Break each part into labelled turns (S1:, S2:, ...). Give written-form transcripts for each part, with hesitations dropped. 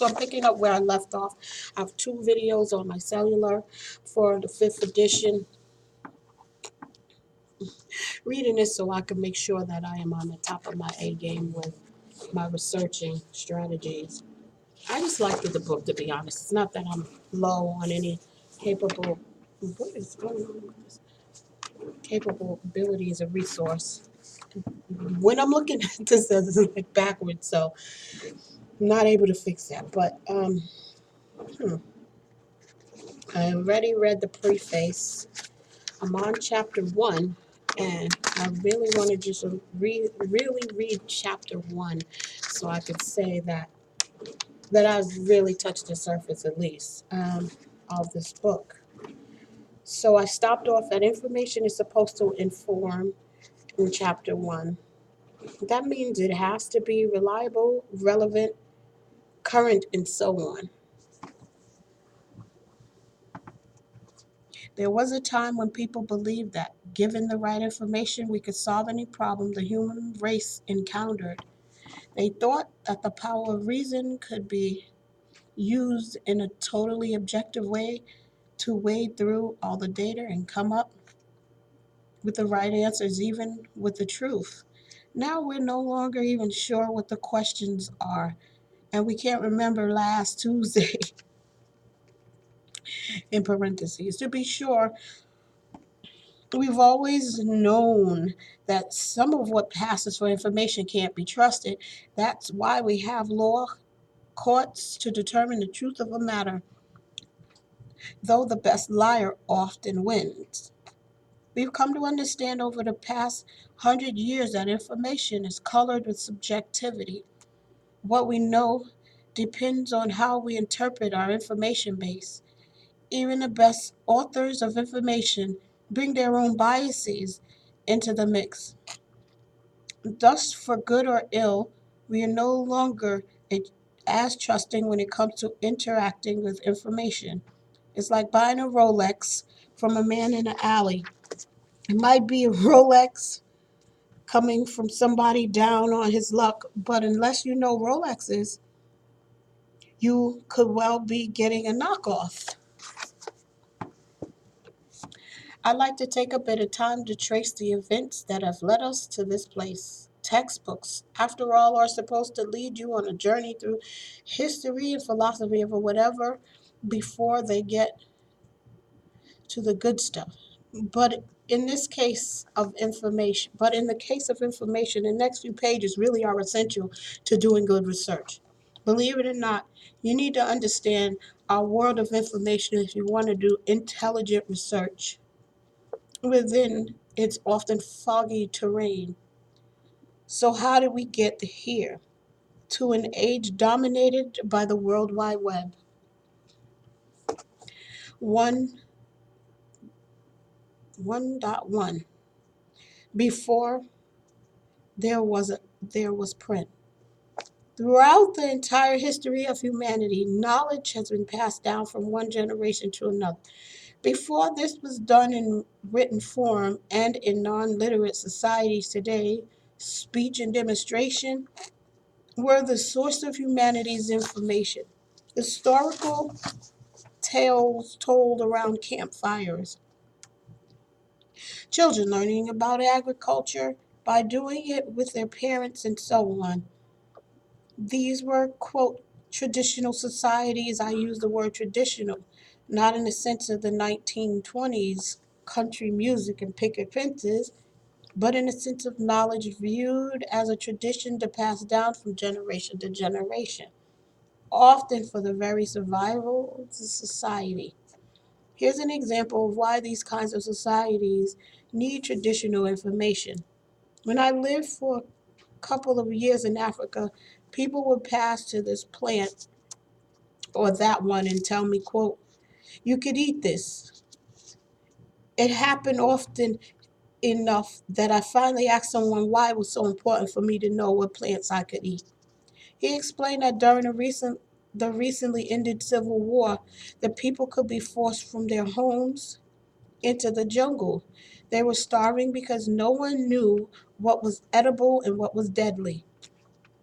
S1: So I'm picking up where I left off. I have 2 videos on my cellular for the 5th edition. Reading this so I can make sure that I am on the top of my A game with my researching strategies. I just liked the book, to be honest. It's not that I'm low on any capable. What is going on with this? Capable ability is a resource. When I'm looking at this, it's like backwards, so I'm not able to fix that. But I already read the preface. I'm on chapter 1, and I really want to just really read chapter 1, so I could say that I've really touched the surface at least of this book. So I stopped off that information is supposed to inform in chapter 1. That means it has to be reliable, relevant, current, and so on. There was a time when people believed that, given the right information, we could solve any problem the human race encountered. They thought that the power of reason could be used in a totally objective way to wade through all the data and come up with the right answers, even with the truth. Now we're no longer even sure what the questions are, and we can't remember last Tuesday, in parentheses. To be sure, we've always known that some of what passes for information can't be trusted. That's why we have law courts to determine the truth of a matter, though the best liar often wins. We've come to understand over the past 100 years that information is colored with subjectivity. What we know depends on how we interpret our information base. Even the best authors of information bring their own biases into the mix. Thus, for good or ill, we are no longer as trusting when it comes to interacting with information. It's like buying a Rolex from a man in an alley. It might be a Rolex coming from somebody down on his luck, but unless you know Rolexes, you could well be getting a knockoff. I'd like to take a bit of time to trace the events that have led us to this place. Textbooks, after all, are supposed to lead you on a journey through history and philosophy or whatever before they get to the good stuff. But in this case of information, but in the case of information, the next few pages really are essential to doing good research. Believe it or not, you need to understand our world of information if you want to do intelligent research within its often foggy terrain. So, how did we get here? To an age dominated by the World Wide Web. 1, 1.1. Before there was print. Throughout the entire history of humanity, knowledge has been passed down from one generation to another. Before this was done in written form and in non-literate societies today, speech and demonstration were the source of humanity's information. Historical tales told around campfires, children learning about agriculture by doing it with their parents, and so on. These were, quote, traditional societies. I use the word traditional, not in the sense of the 1920s country music and picket fences, but in the sense of knowledge viewed as a tradition to pass down from generation to generation, often for the very survival of the society. Here's an example of why these kinds of societies need traditional information. When I lived for a couple of years in Africa, people would pass to this plant or that one and tell me, quote, you could eat this. It happened often enough that I finally asked someone why it was so important for me to know what plants I could eat. He explained that during the recently ended Civil War, the people could be forced from their homes into the jungle. They were starving because no one knew what was edible and what was deadly.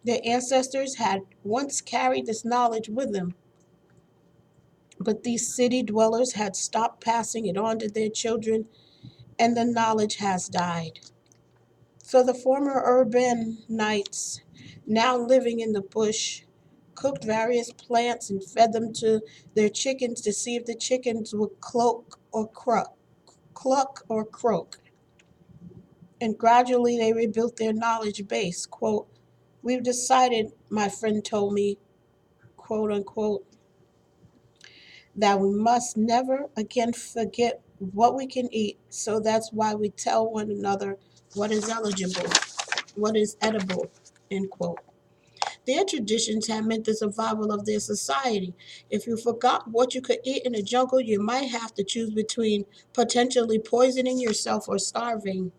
S1: Their ancestors had once carried this knowledge with them, but these city dwellers had stopped passing it on to their children, and the knowledge has died. So the former urbanites, now living in the bush, cooked various plants and fed them to their chickens to see if the chickens would cluck or croak. And gradually they rebuilt their knowledge base. Quote, we've decided, my friend told me, quote unquote, that we must never again forget what we can eat. So that's why we tell one another what is eligible, what is edible, end quote. Their traditions had meant the survival of their society. If you forgot what you could eat in the jungle, you might have to choose between potentially poisoning yourself or starving.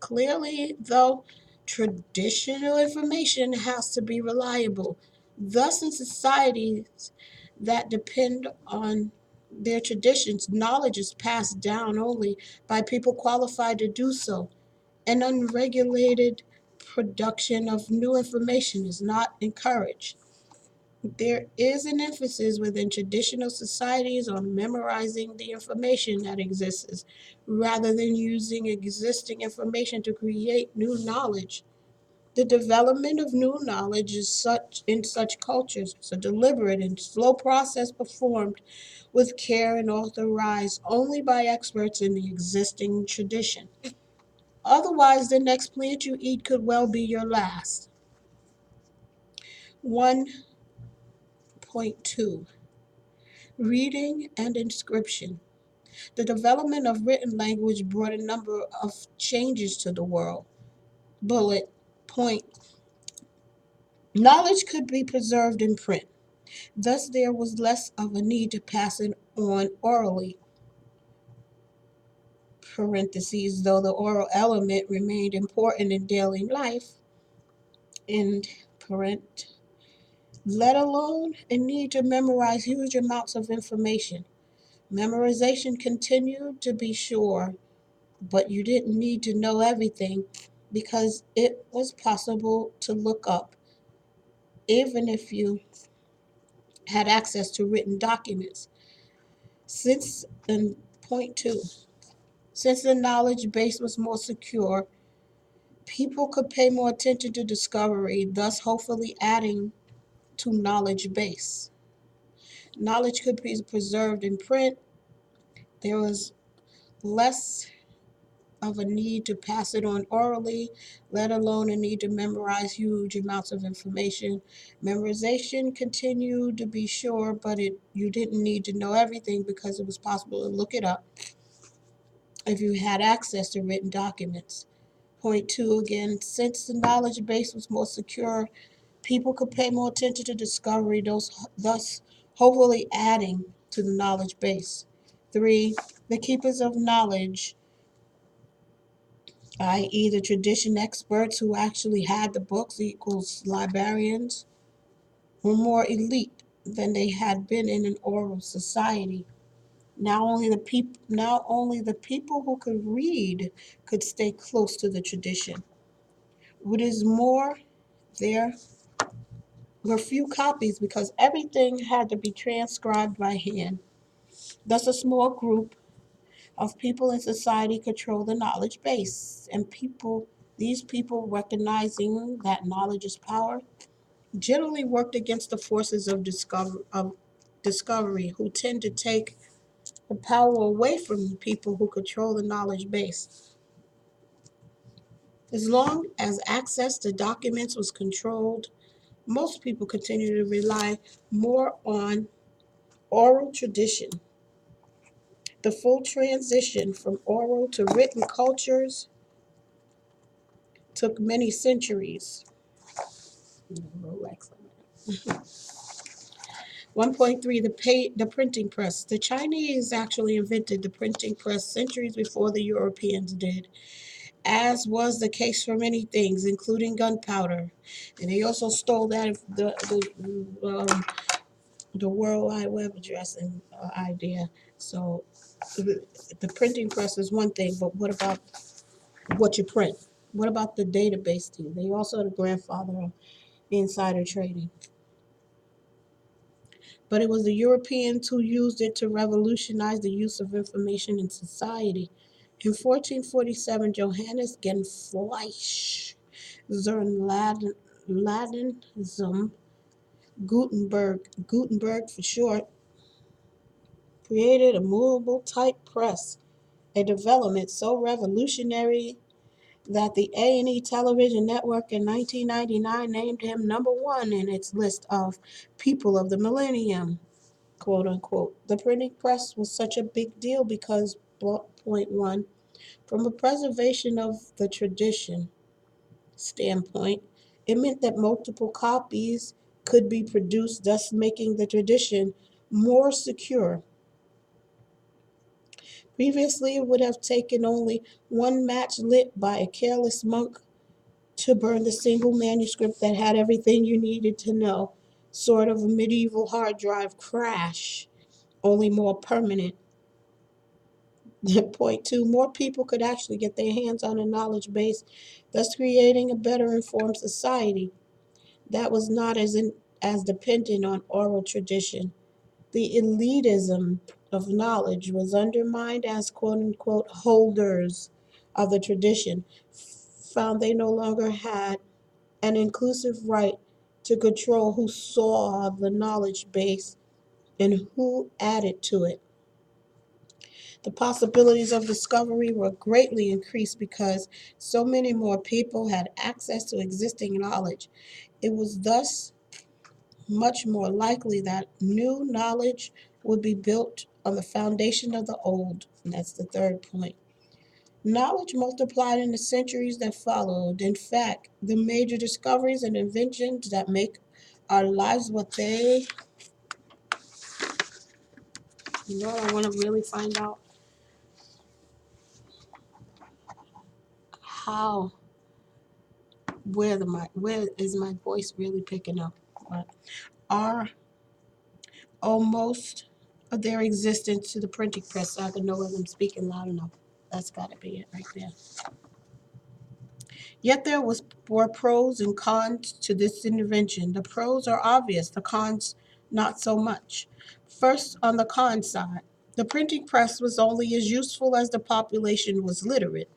S1: Clearly, though, traditional information has to be reliable. Thus, in societies that depend on their traditions, knowledge is passed down only by people qualified to do so. An unregulated production of new information is not encouraged. There is an emphasis within traditional societies on memorizing the information that exists rather than using existing information to create new knowledge. The development of new knowledge is such in such cultures is a deliberate and slow process performed with care and authorized only by experts in the existing tradition. Otherwise, the next plant you eat could well be your last. 1.2 Reading and Inscription. The development of written language brought a number of changes to the world. Bullet point. Knowledge could be preserved in print. Thus, there was less of a need to pass it on orally. Parentheses, though the oral element remained important in daily life. End parent. Let alone a need to memorize huge amounts of information. Memorization continued, to be sure, but you didn't need to know everything because it was possible to look up, even if you had access to written documents. Since, and point two, since the knowledge base was more secure, people could pay more attention to discovery, thus hopefully adding to knowledge base. Knowledge could be preserved in print. There was less of a need to pass it on orally, let alone a need to memorize huge amounts of information. Memorization continued, to be sure, but you didn't need to know everything because it was possible to look it up if you had access to written documents. Point two again, since the knowledge base was more secure, people could pay more attention to discovery, thus hopefully adding to the knowledge base. Three, the keepers of knowledge, i.e., the tradition experts who actually had the books equals librarians, were more elite than they had been in an oral society. Now only the people who could read could stay close to the tradition. What is more, there were few copies because everything had to be transcribed by hand. Thus, a small group of people in society control the knowledge base, and these people, recognizing that knowledge is power, generally worked against the forces of discovery who tend to take the power away from the people who control the knowledge base. As long as access to documents was controlled, most people continue to rely more on oral tradition. The full transition from oral to written cultures took many centuries. 1.3 the printing press. The Chinese actually invented the printing press centuries before the Europeans did, as was the case for many things, including gunpowder. And they also stole that the World Wide Web address and idea. So the printing press is one thing, but what about what you print? What about the database team? They also the grandfather of insider trading. But it was the Europeans who used it to revolutionize the use of information in society. In 1447, Johannes Genfleisch Zernladenzum Gutenberg for short, created a movable type press, a development so revolutionary that the A&E television network in 1999 named him number one in its list of people of the millennium, quote unquote. The printing press was such a big deal because, point one, from a preservation of the tradition standpoint, it meant that multiple copies could be produced, thus making the tradition more secure. Previously, it would have taken only one match lit by a careless monk to burn the single manuscript that had everything you needed to know. Sort of a medieval hard drive crash, only more permanent. Point two, more people could actually get their hands on a knowledge base, thus creating a better informed society that was not as dependent on oral tradition. The elitism of knowledge was undermined as quote unquote holders of the tradition found they no longer had an inclusive right to control who saw the knowledge base and who added to it. The possibilities of discovery were greatly increased because so many more people had access to existing knowledge. It was thus much more likely that new knowledge would be built on the foundation of the old. And that's the third point. Knowledge multiplied in the centuries that followed. In fact, the major discoveries and inventions that make our lives what they, I want to really find out how, where is my voice really picking up? But are almost of their existence to the printing press, so I can know whether I'm speaking loud enough. That's got to be it right there. Yet were pros and cons to this intervention. The pros are obvious, the cons not so much. First, on the con side, the printing press was only as useful as the population was literate.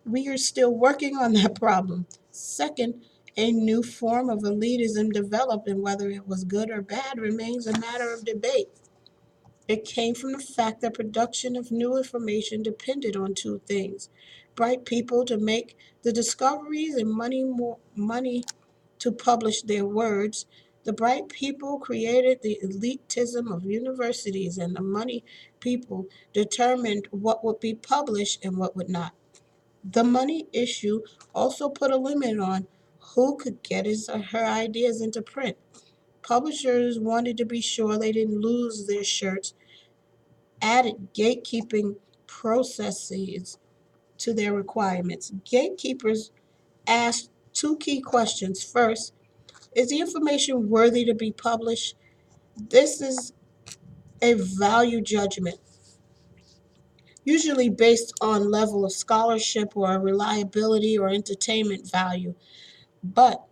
S1: We are still working on that problem. Second, a new form of elitism developed, and whether it was good or bad remains a matter of debate. It came from the fact that production of new information depended on two things: bright people to make the discoveries and money to publish their words. The bright people created the elitism of universities, and the money people determined what would be published and what would not. The money issue also put a limit on who could get his or her ideas into print. Publishers wanted to be sure they didn't lose their shirts, added gatekeeping processes to their requirements. Gatekeepers asked two key questions. First, is the information worthy to be published? This is a value judgment, usually based on level of scholarship or reliability or entertainment value, but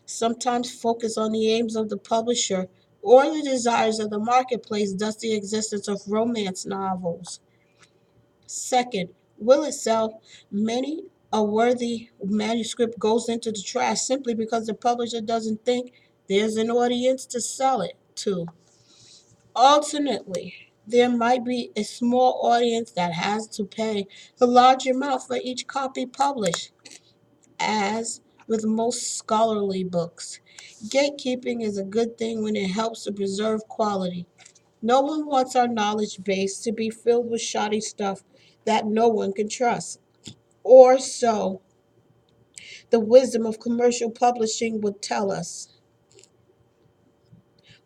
S1: sometimes focus on the aims of the publisher or the desires of the marketplace, thus the existence of romance novels. Second, will it sell? Many a worthy manuscript goes into the trash simply because the publisher doesn't think there's an audience to sell it to. Alternately, there might be a small audience that has to pay a large amount for each copy published. As with most scholarly books, gatekeeping is a good thing when it helps to preserve quality. No one wants our knowledge base to be filled with shoddy stuff that no one can trust. Or so the wisdom of commercial publishing would tell us.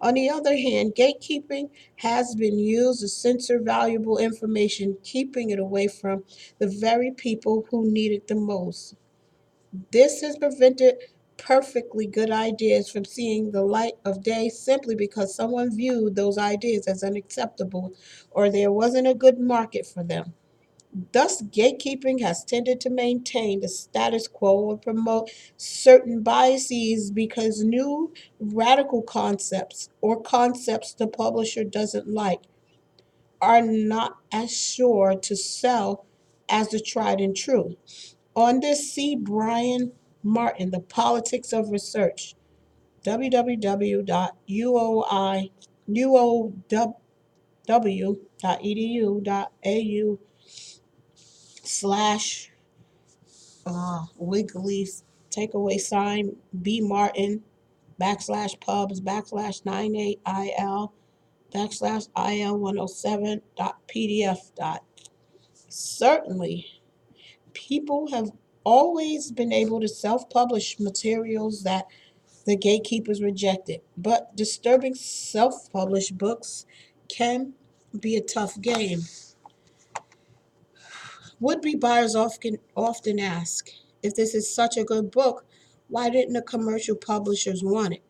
S1: On the other hand, gatekeeping has been used to censor valuable information, keeping it away from the very people who need it the most. This has prevented perfectly good ideas from seeing the light of day simply because someone viewed those ideas as unacceptable or there wasn't a good market for them. Thus, gatekeeping has tended to maintain the status quo and promote certain biases because new radical concepts or concepts the publisher doesn't like are not as sure to sell as the tried and true. On this, see Brian Martin, The Politics of Research, www.uow.edu.au slash wiggly takeaway sign B Martin backslash pubs backslash 98IL backslash IL 107 dot PDF dot. Certainly, people have always been able to self publish materials that the gatekeepers rejected, but disturbing self published books can be a tough game. Would be buyers often ask, if this is such a good book, why didn't the commercial publishers want it?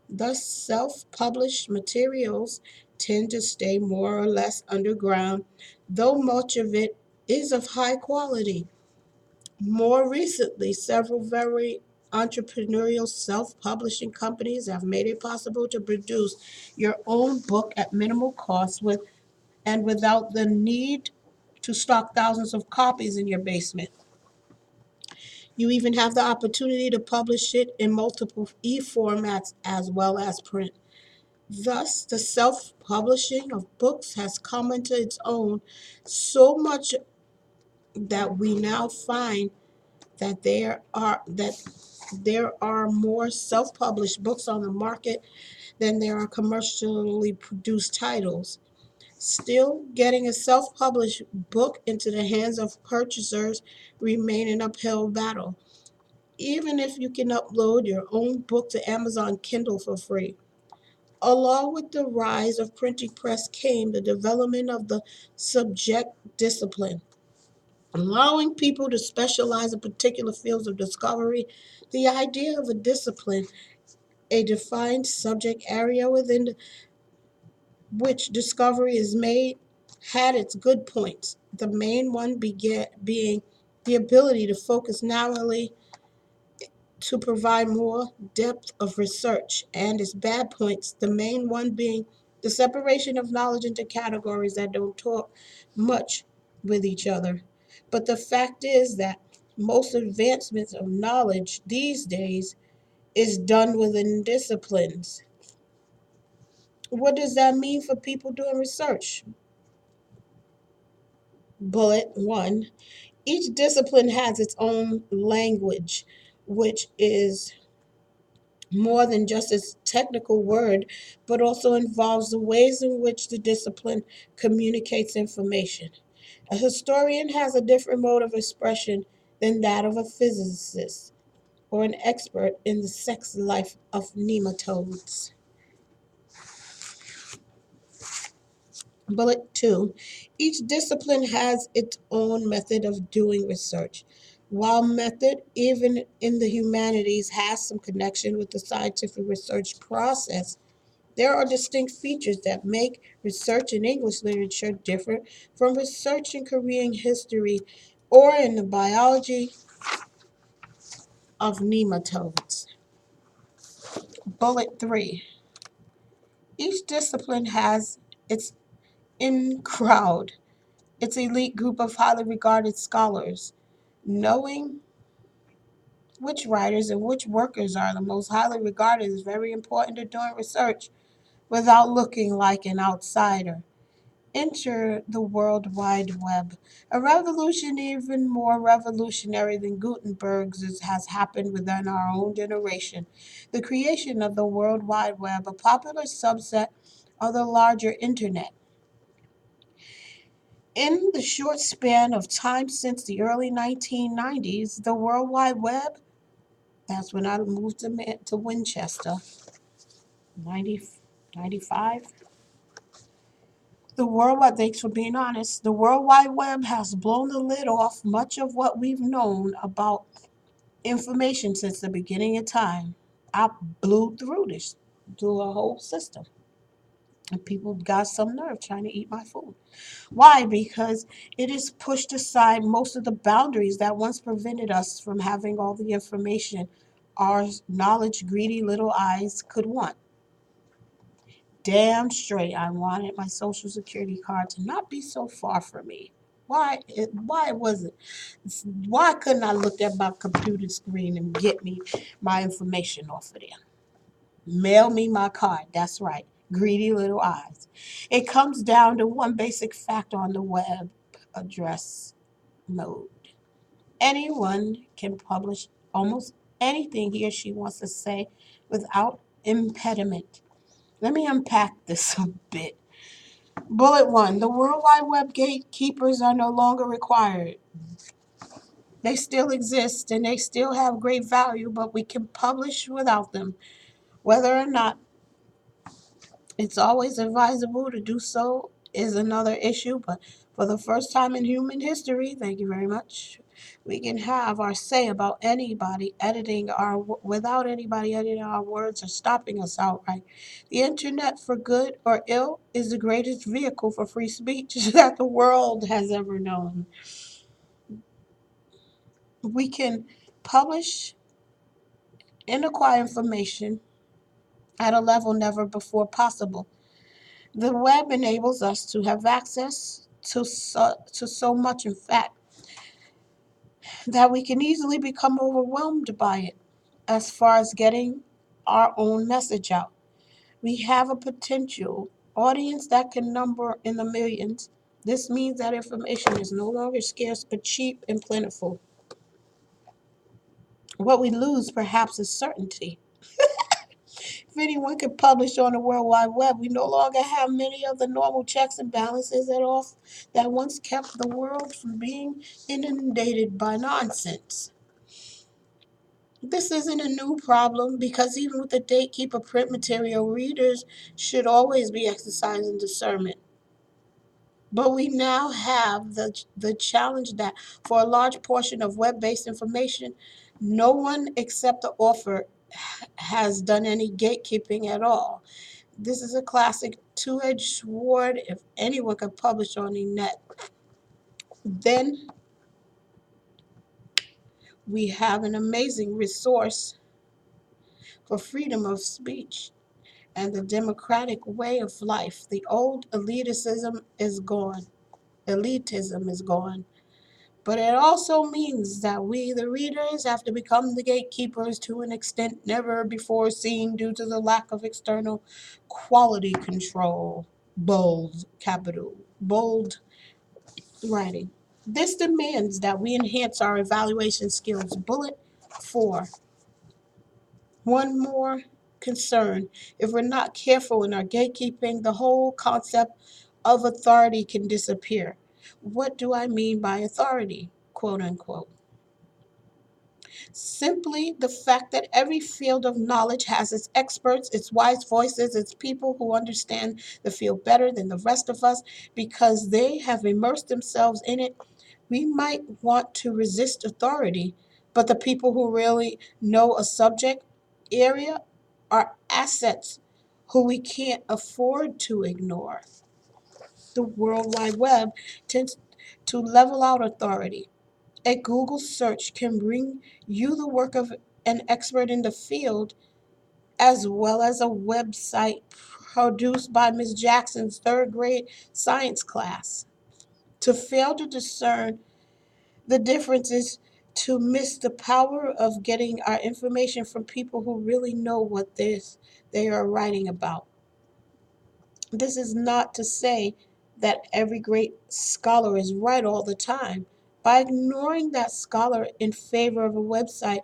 S1: Thus, self published materials tend to stay more or less underground, though much of it is of high quality. More recently, several very entrepreneurial self publishing companies have made it possible to produce your own book at minimal cost and without the need to stock thousands of copies in your basement. You even have the opportunity to publish it in multiple e formats as well as print. Thus, the self publishing of books has come into its own so much that we now find that there are more self-published books on the market than there are commercially produced titles. Still, getting a self-published book into the hands of purchasers remain an uphill battle, even if you can upload your own book to Amazon Kindle for free. Along with the rise of printing press came the development of the subject discipline, allowing people to specialize in particular fields of discovery. The idea of a discipline, a defined subject area within which discovery is made, had its good points. The main one being the ability to focus narrowly to provide more depth of research, and its bad points, the main one being the separation of knowledge into categories that don't talk much with each other. But the fact is that most advancements of knowledge these days is done within disciplines. What does that mean for people doing research? Bullet one: each discipline has its own language, which is more than just its technical word, but also involves the ways in which the discipline communicates information. A historian has a different mode of expression than that of a physicist or an expert in the sex life of nematodes. Bullet 2: each discipline has its own method of doing research. While method, even in the humanities, has some connection with the scientific research process, there are distinct features that make research in English literature different from research in Korean history or in the biology of nematodes. Bullet 3: each discipline has its in crowd, its elite group of highly regarded scholars. Knowing which writers and which workers are the most highly regarded is very important to doing research without looking like an outsider. Enter the World Wide Web. A revolution even more revolutionary than Gutenberg's has happened within our own generation. The creation of the World Wide Web, a popular subset of the larger internet. In the short span of time since the early 1990s, the World Wide Web, that's when I moved to Winchester, 90, 95. Thanks for being honest. The World Wide Web has blown the lid off much of what we've known about information since the beginning of time. I blew through a whole system. And people got some nerve trying to eat my food. Why? Because it has pushed aside most of the boundaries that once prevented us from having all the information our knowledge greedy little eyes could want. Damn straight, I wanted my social security card to not be so far from me. Why was it? Why couldn't I look at my computer screen and get me my information off of there? Mail me my card. That's right. Greedy little eyes. It comes down to one basic fact on the web: address mode. Anyone can publish almost anything he or she wants to say without impediment. Let me unpack this a bit. Bullet one: the World Wide Web gatekeepers are no longer required. They still exist and they still have great value, but we can publish without them. Whether or not it's always advisable to do so is another issue, but for the first time in human history, thank you very much, we can have our say about anybody editing our without anybody editing our words or stopping us outright. The internet, for good or ill, is the greatest vehicle for free speech that the world has ever known. We can publish and acquire information at a level never before possible. The web enables us to have access to so much, in fact, that we can easily become overwhelmed by it as far as getting our own message out. We have a potential audience that can number in the millions. This means that information is no longer scarce but cheap and plentiful. What we lose, perhaps, is certainty. If anyone could publish on the World Wide Web, we no longer have many of the normal checks and balances that once kept the world from being inundated by nonsense. This isn't a new problem because even with the gatekeeper print material, readers should always be exercising discernment. But we now have the challenge that for a large portion of web based information, no one except the author has done any gatekeeping at all. This is a classic two-edged sword. If anyone can publish on the net, then we have an amazing resource for freedom of speech and the democratic way of life. The old elitism is gone. Elitism is gone. But it also means that we, the readers, have to become the gatekeepers to an extent never before seen due to the lack of external quality control. Bold, capital, bold writing. This demands that we enhance our evaluation skills. Bullet 4. One more concern. If we're not careful in our gatekeeping, the whole concept of authority can disappear. What do I mean by authority? Quote unquote. Simply the fact that every field of knowledge has its experts, its wise voices, its people who understand the field better than the rest of us because they have immersed themselves in it. We might want to resist authority, but the people who really know a subject area are assets who we can't afford to ignore. The World Wide Web tends to level out authority. A Google search can bring you the work of an expert in the field as well as a website produced by Miss Jackson's third grade science class. To fail to discern the difference is to miss the power of getting our information from people who really know what they are writing about. This is not to say that every great scholar is right all the time. By ignoring that scholar in favor of a website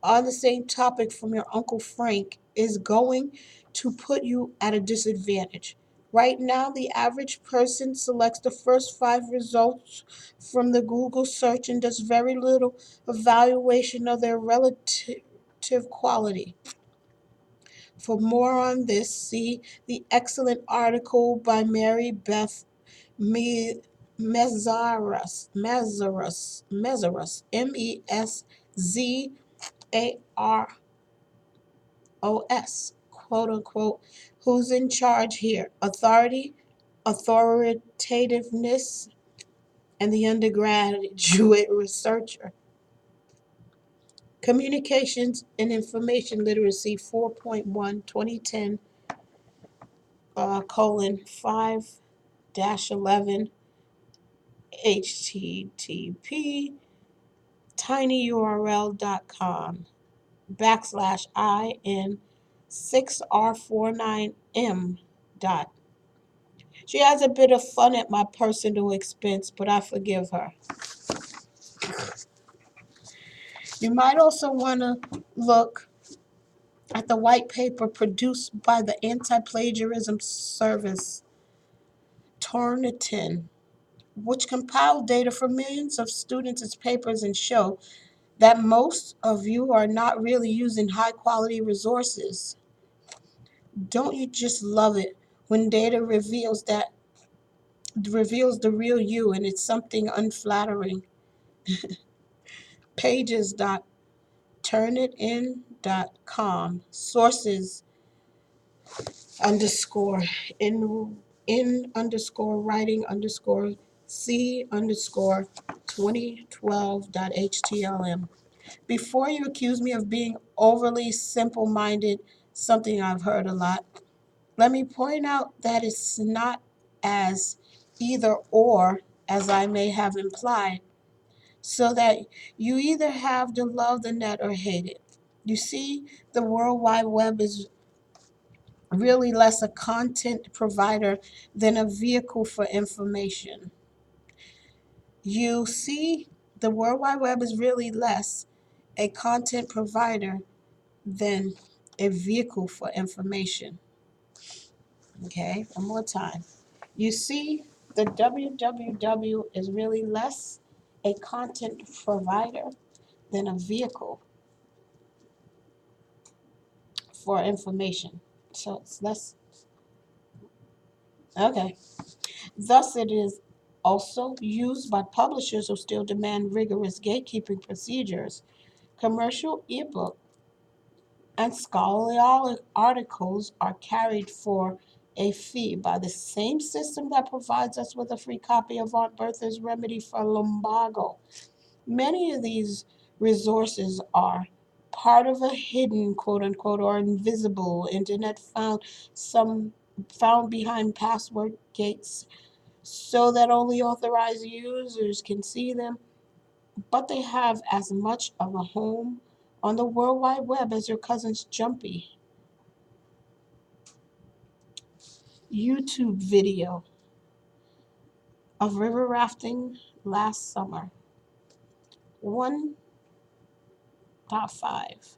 S1: on the same topic from your Uncle Frank is going to put you at a disadvantage. Right now, the average person selects the first 5 results from the Google search and does very little evaluation of their relative quality. For more on this, see the excellent article by Mary Beth Me- Mezaros, Meszzaros, quote unquote, Who's in charge here? Authority, authoritativeness, and the undergraduate researcher. Communications and Information Literacy 4.1 2010 colon 5 dash 11 http tinyurl.com backslash in 6r49m dot. She has a bit of fun at my personal expense, but I forgive her. You might also want to look at the white paper produced by the anti-plagiarism service Turnitin, which compiled data from millions of students' papers and show that most of you are not really using high-quality resources. Don't you just love it when data reveals the real you and it's something unflattering? Pages.turnitin.com. Sources underscore in underscore writing underscore C underscore 2012.htlm. Before you accuse me of being overly simple minded, something I've heard a lot, let me point out that it's not as either or as I may have implied, so that you either have to love the net or hate it. You see, the World Wide Web is really less a content provider than a vehicle for information. You see, the World Wide Web is really less a content provider than a vehicle for information. Okay, one more time. You see, the www is really less a content provider than a vehicle for information. So it's less, okay. Thus, it is also used by publishers who still demand rigorous gatekeeping procedures. Commercial ebook and scholarly articles are carried for a fee by the same system that provides us with a free copy of Aunt Bertha's Remedy for Lumbago. Many of these resources are part of a hidden, quote unquote, or invisible internet found behind password gates so that only authorized users can see them, but they have as much of a home on the World Wide Web as your cousin's jumpy YouTube video of river rafting last summer. 1.5.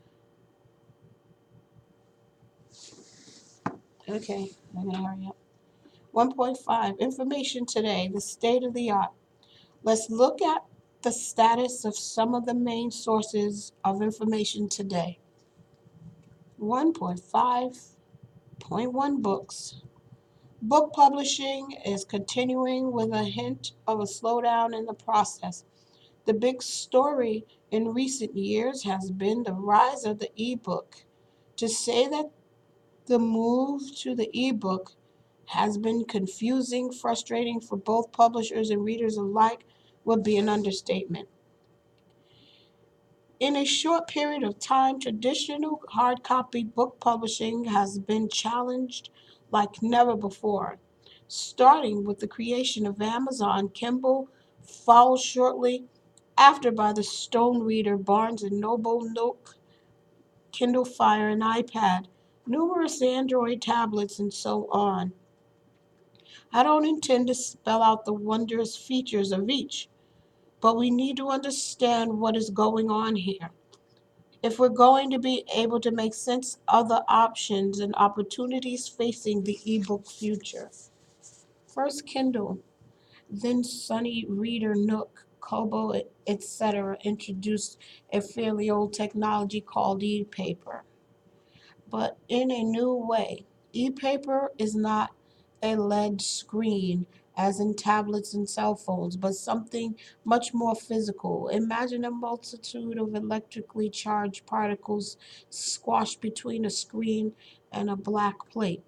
S1: Okay, I'm gonna hurry up. 1.5. Information today, the state of the art. Let's look at the status of some of the main sources of information today. 1.5.1 books. Book publishing is continuing with a hint of a slowdown in the process. The big story in recent years has been the rise of the ebook. To say that the move to the ebook has been confusing, frustrating for both publishers and readers alike would be an understatement. In a short period of time, traditional hard copy book publishing has been challenged like never before. Starting with the creation of Amazon, Kindle followed shortly after by the Stone Reader, Barnes and Noble, Nook, Kindle Fire, and iPad, numerous Android tablets, and so on. I don't intend to spell out the wondrous features of each, but we need to understand what is going on here if we're going to be able to make sense of the options and opportunities facing the ebook future. First, Kindle, then Sunny Reader, Nook, Kobo, etc. introduced a fairly old technology called e-paper, but in a new way. E-paper is not a LED screen as in tablets and cell phones, but something much more physical. Imagine a multitude of electrically charged particles squashed between a screen and a black plate.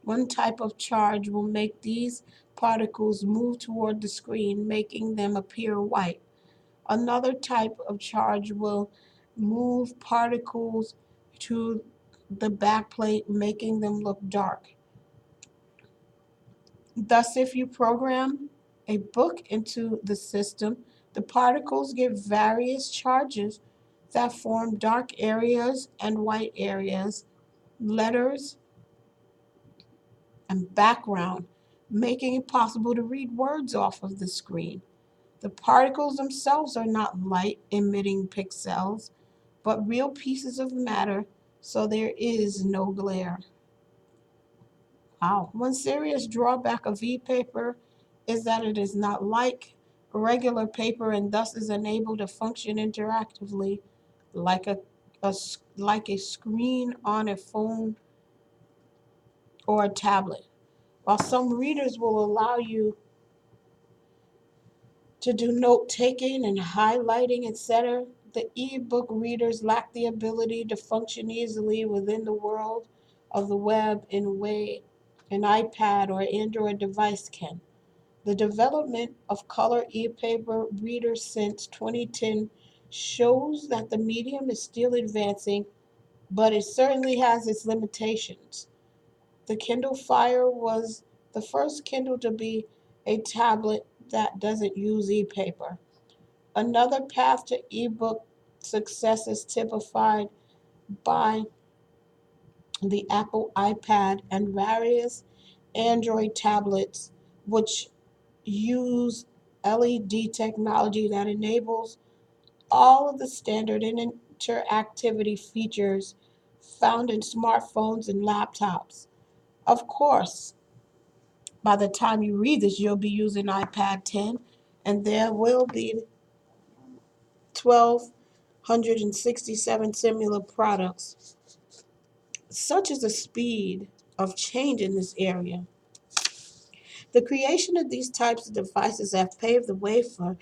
S1: One type of charge will make these particles move toward the screen, making them appear white. Another type of charge will move particles to the backplate, making them look dark. Thus, if you program a book into the system, the particles give various charges that form dark areas and white areas, letters, and background, making it possible to read words off of the screen. The particles themselves are not light emitting pixels, but real pieces of matter, so there is no glare. Wow. One serious drawback of e-paper is that it is not like regular paper and thus is unable to function interactively like a like a screen on a phone or a tablet. While some readers will allow you to do note taking and highlighting, etc., the ebook readers lack the ability to function easily within the world of the web in a way an iPad or Android device can. The development of color e-paper readers since 2010 shows that the medium is still advancing, but it certainly has its limitations. The Kindle Fire was the first Kindle to be a tablet that doesn't use e-paper. Another path to ebook success is typified by the Apple iPad and various Android tablets, which use LED technology that enables all of the standard and interactivity features found in smartphones and laptops. Of course, by the time you read this, you'll be using iPad 10, and there will be 1,267 similar products. Such is the speed of change in this area. The creation of these types of devices have paved the way for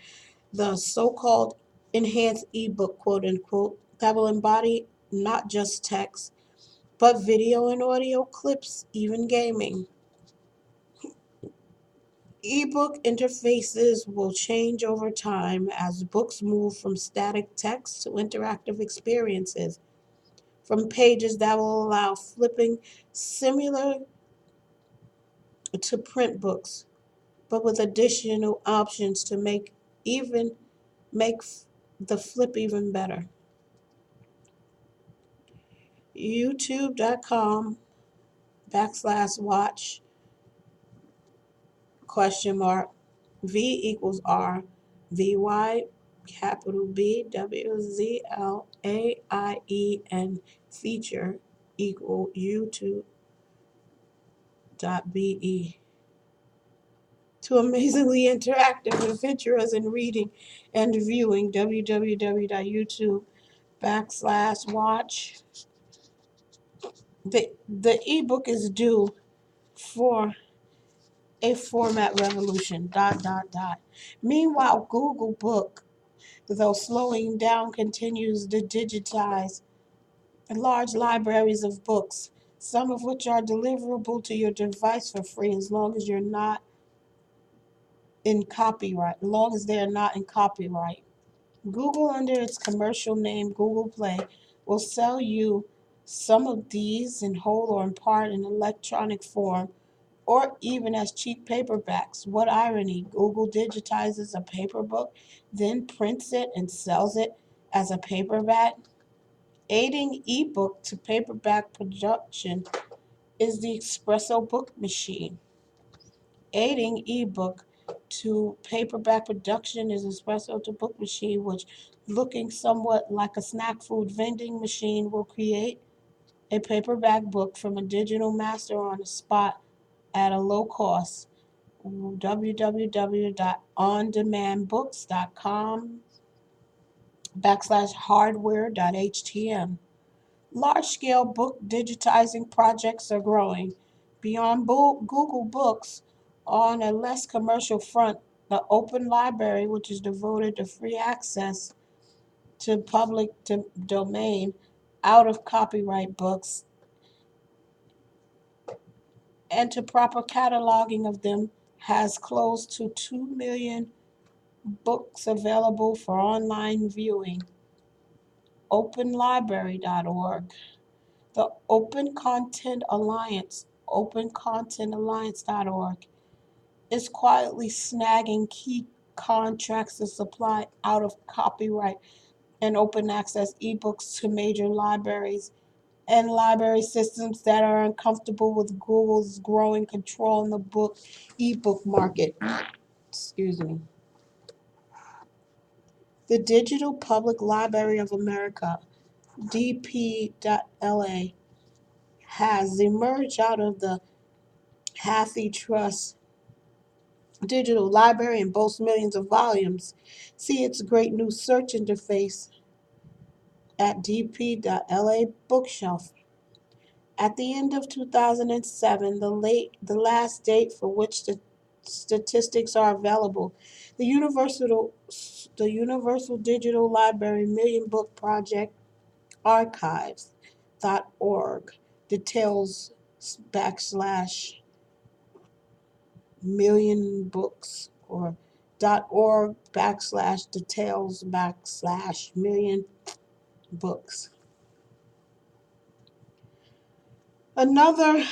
S1: the so-called enhanced ebook, quote unquote, that will embody not just text, but video and audio clips, even gaming. Ebook interfaces will change over time as books move from static text to interactive experiences, from pages that will allow flipping similar to print books, but with additional options to make the flip even better. YouTube.com/watch question mark V=R VY capital BWZLAIEN feature equal YouTube.be to amazingly interactive adventurers in reading and viewing www.youtube.com/watch. The ebook is due for a format revolution. Dot dot dot. Meanwhile, Google Book, though slowing down, continues to digitize large libraries of books, some of which are deliverable to your device for free as long as you're not in copyright, as long as they're not in copyright. Google, under its commercial name Google Play, will sell you some of these in whole or in part in electronic form or even as cheap paperbacks. What irony! Google digitizes a paper book, then prints it and sells it as a paperback. Aiding ebook to paperback production is the espresso book machine. Aiding ebook to paperback production is espresso to book machine, which, looking somewhat like a snack food vending machine, will create a paperback book from a digital master on the spot at a low cost. www.ondemandbooks.com/hardware.htm. Large-scale book digitizing projects are growing. Beyond Google Books, on a less commercial front, the Open Library, which is devoted to free access to public domain, out of copyright books, and to proper cataloging of them has close to 2 million books available for online viewing. OpenLibrary.org. The OpenContent Alliance, is quietly snagging key contracts to supply out of copyright and open access ebooks to major libraries and library systems that are uncomfortable with Google's growing control in the ebook market. Excuse me. The Digital Public Library of America, DP.LA, has emerged out of the Hathi Trust digital library and boasts millions of volumes. See its great new search interface at dp.la bookshelf. At the end of 2007, the last date for which the statistics are available, the Universal Digital Library Million Book Project archives.org details backslash million books or .org backslash details backslash million books. Another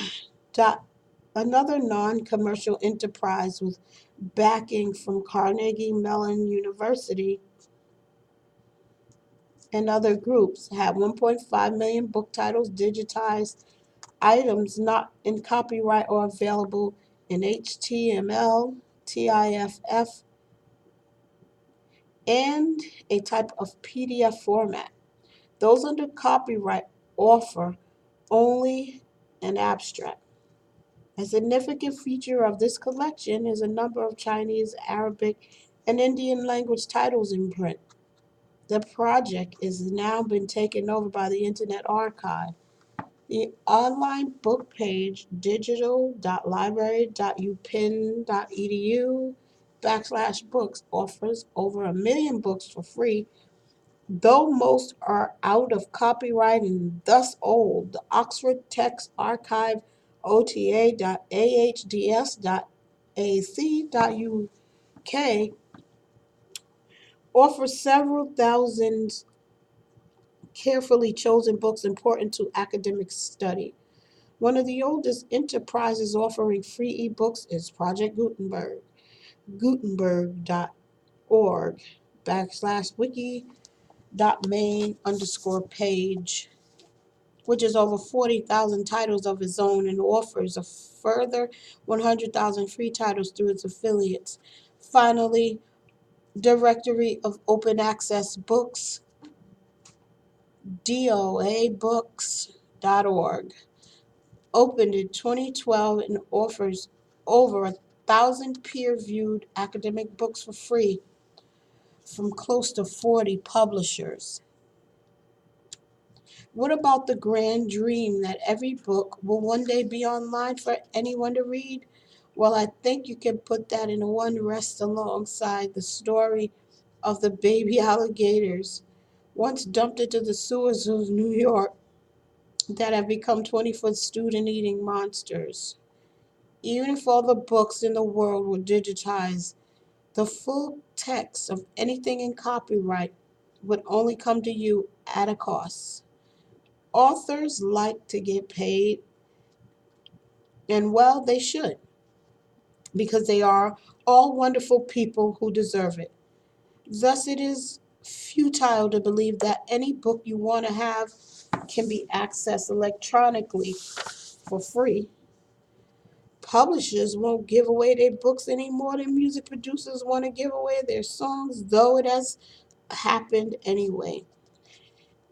S1: dot Another non-commercial enterprise with backing from Carnegie Mellon University and other groups had 1.5 million book titles digitized, items not in copyright or available in HTML, TIFF, and a type of PDF format. Those under copyright offer only an abstract. A significant feature of this collection is a number of Chinese, Arabic, and Indian language titles in print. The project is now been taken over by the Internet Archive. The online book page digital.library.upenn.edu /books offers over a million books for free. Though most are out of copyright and thus old, the Oxford Text Archive ota.ahds.ac.uk offers several thousand carefully chosen books important to academic study. One of the oldest enterprises offering free ebooks is Project Gutenberg, gutenberg.org /wiki.main_page, which is over 40,000 titles of its own and offers a further 100,000 free titles through its affiliates. Finally, Directory of Open Access Books, doabooks.org, opened in 2012 and offers over 1,000 peer-reviewed academic books for free from close to 40 publishers. What about the grand dream that every book will one day be online for anyone to read? Well, I think you can put that in one rest alongside the story of the baby alligators once dumped into the sewers of New York that have become 20-foot student-eating monsters. Even if all the books in the world were digitized, the full text of anything in copyright would only come to you at a cost. Authors like to get paid, and well, they should, because they are all wonderful people who deserve it. Thus, it is futile to believe that any book you want to have can be accessed electronically for free. Publishers won't give away their books any more than music producers want to give away their songs, though it has happened anyway.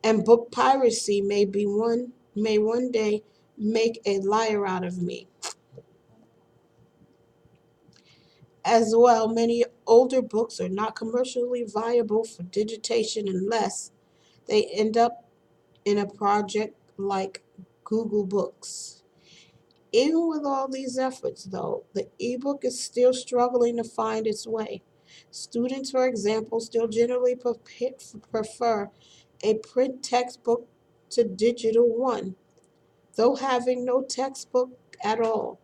S1: And book piracy may one day make a liar out of me. As well, many older books are not commercially viable for digitation unless they end up in a project like Google Books. Even with all these efforts, though, the ebook is still struggling to find its way. Students, for example, still generally prefer a print textbook to digital one, though having no textbook at all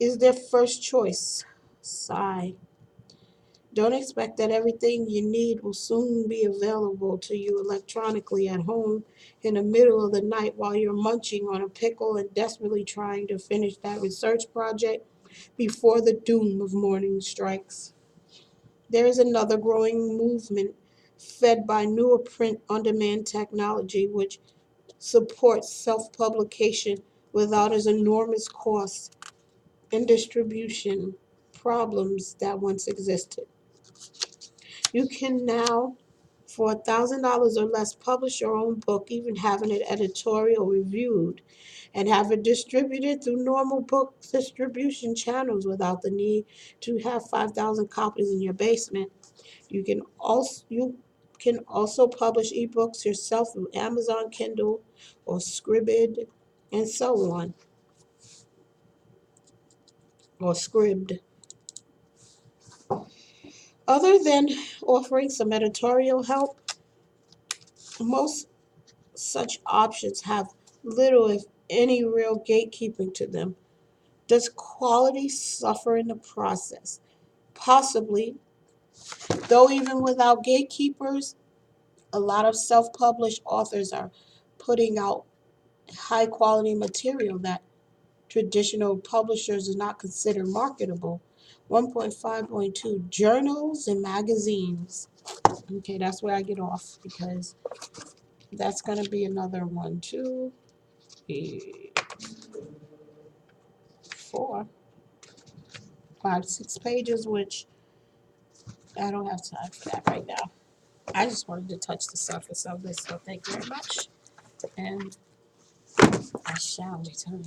S1: is their first choice. Sigh. Don't expect that everything you need will soon be available to you electronically at home in the middle of the night while you're munching on a pickle and desperately trying to finish that research project before the doom of morning strikes. There is another growing movement fed by newer print on demand technology which supports self publication without as enormous costs and distribution problems that once existed. You can now, for $1,000 or less, publish your own book, even having it editorial reviewed, and have it distributed through normal book distribution channels without the need to have 5,000 copies in your basement. You can also publish ebooks yourself through Amazon Kindle or Scribd and so on, or Scribd. Other than offering some editorial help, most such options have little, if any, real gatekeeping to them. Does quality suffer in the process? Possibly, though even without gatekeepers, a lot of self published authors are putting out high quality material that traditional publishers do not consider marketable. 1.5.2 journals and magazines. Okay, that's where I get off because that's going to be another one, two, three, four, 5, 6 pages, which I don't have time for that right now. I just wanted to touch the surface of this, so thank you very much, and I shall return.